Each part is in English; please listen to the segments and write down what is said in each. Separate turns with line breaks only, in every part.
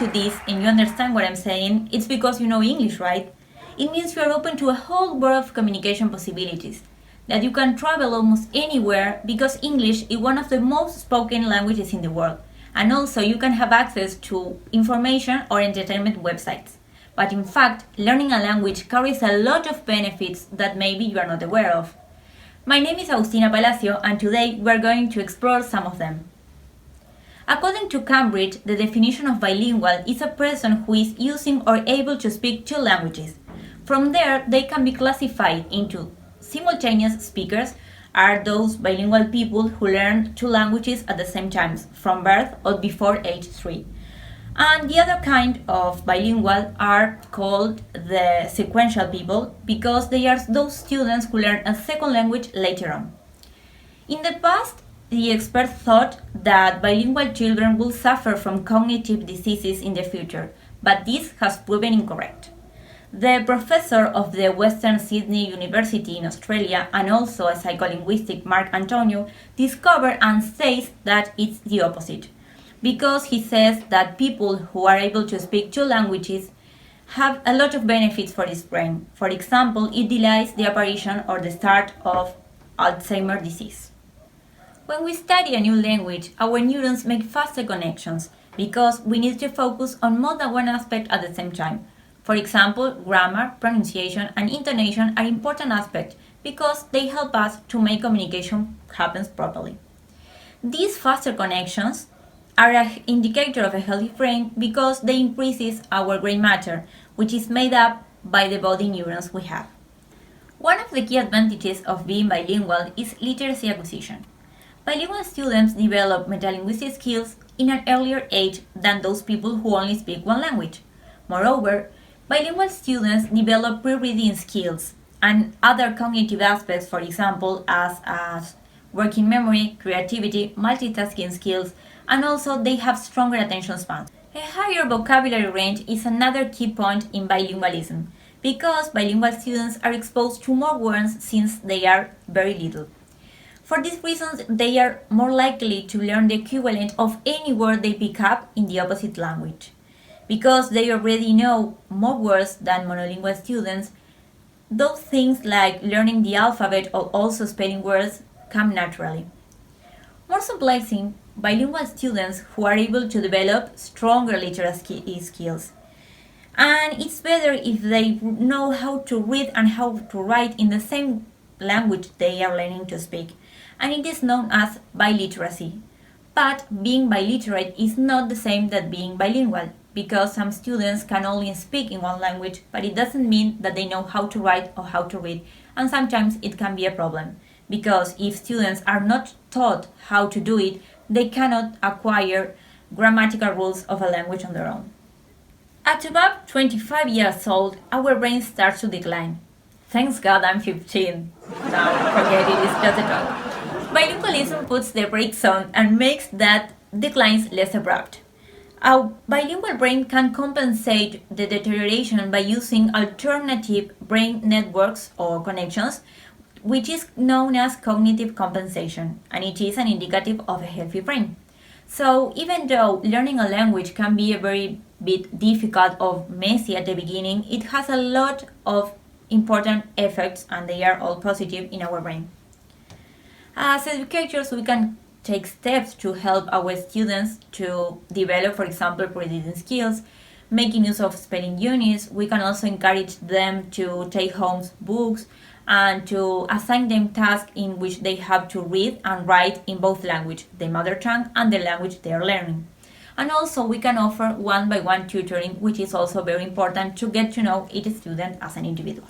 to this and you understand what I'm saying, it's because you know English, right? It means you are open to a whole world of communication possibilities, that you can travel almost anywhere because English is one of the most spoken languages in the world. And also you can have access to information or entertainment websites. But in fact, learning a language carries a lot of benefits that maybe you are not aware of. My name is Agustina Palacio and today we are going to explore some of them. According to Cambridge, the definition of bilingual is a person who is using or able to speak two languages. From there, they can be classified into simultaneous speakers, are those bilingual people who learn two languages at the same time, from birth or before age 3. And the other kind of bilingual are called the sequential people because they are those students who learn a second language later on. In the past, the experts thought that bilingual children will suffer from cognitive diseases in the future, but this has proven incorrect. The professor of the Western Sydney University in Australia and also a psycholinguistic, Mark Antonio, discovered and says that it's the opposite, because he says that people who are able to speak two languages have a lot of benefits for his brain. For example, it delays the apparition or the start of Alzheimer's disease. When we study a new language, our neurons make faster connections because we need to focus on more than one aspect at the same time. For example, grammar, pronunciation, and intonation are important aspects because they help us to make communication happen properly. These faster connections are an indicator of a healthy brain because they increases our gray matter, which is made up by the body neurons we have. One of the key advantages of being bilingual is literacy acquisition. Bilingual students develop metalinguistic skills in an earlier age than those people who only speak one language. Moreover, bilingual students develop pre-reading skills and other cognitive aspects, for example, as working memory, creativity, multitasking skills, and also they have stronger attention spans. A higher vocabulary range is another key point in bilingualism, because bilingual students are exposed to more words since they are very little. For these reasons, they are more likely to learn the equivalent of any word they pick up in the opposite language. Because they already know more words than monolingual students, those things like learning the alphabet or also spelling words come naturally. More surprising, bilingual students who are able to develop stronger literacy skills. And it's better if they know how to read and how to write in the same language they are learning to speak. And it is known as biliteracy. But being biliterate is not the same as being bilingual, because some students can only speak in one language, but it doesn't mean that they know how to write or how to read, and sometimes it can be a problem, because if students are not taught how to do it, they cannot acquire grammatical rules of a language on their own. At about 25 years old, our brain starts to decline. Thanks God I'm 15. Now forget it, it's just a joke. Bilingualism puts the brakes on and makes that declines less abrupt. Our bilingual brain can compensate the deterioration by using alternative brain networks or connections, which is known as cognitive compensation, and it is an indicative of a healthy brain. So even though learning a language can be a very bit difficult or messy at the beginning, it has a lot of important effects and they are all positive in our brain. As educators, we can take steps to help our students to develop, for example, pre-reading skills, making use of spelling units. We can also encourage them to take home books and to assign them tasks in which they have to read and write in both language, the mother tongue and the language they are learning. And also we can offer one-by-one tutoring, which is also very important to get to know each student as an individual.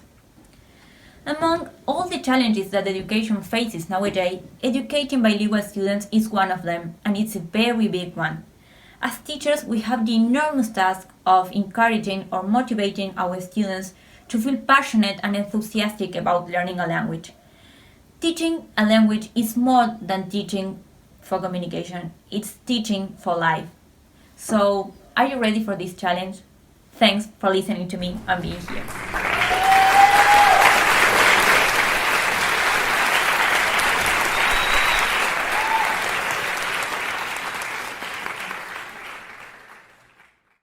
Among all the challenges that education faces nowadays, educating bilingual students is one of them, and it's a very big one. As teachers, we have the enormous task of encouraging or motivating our students to feel passionate and enthusiastic about learning a language. Teaching a language is more than teaching for communication, it's teaching for life. So, are you ready for this challenge? Thanks for listening to me and being here.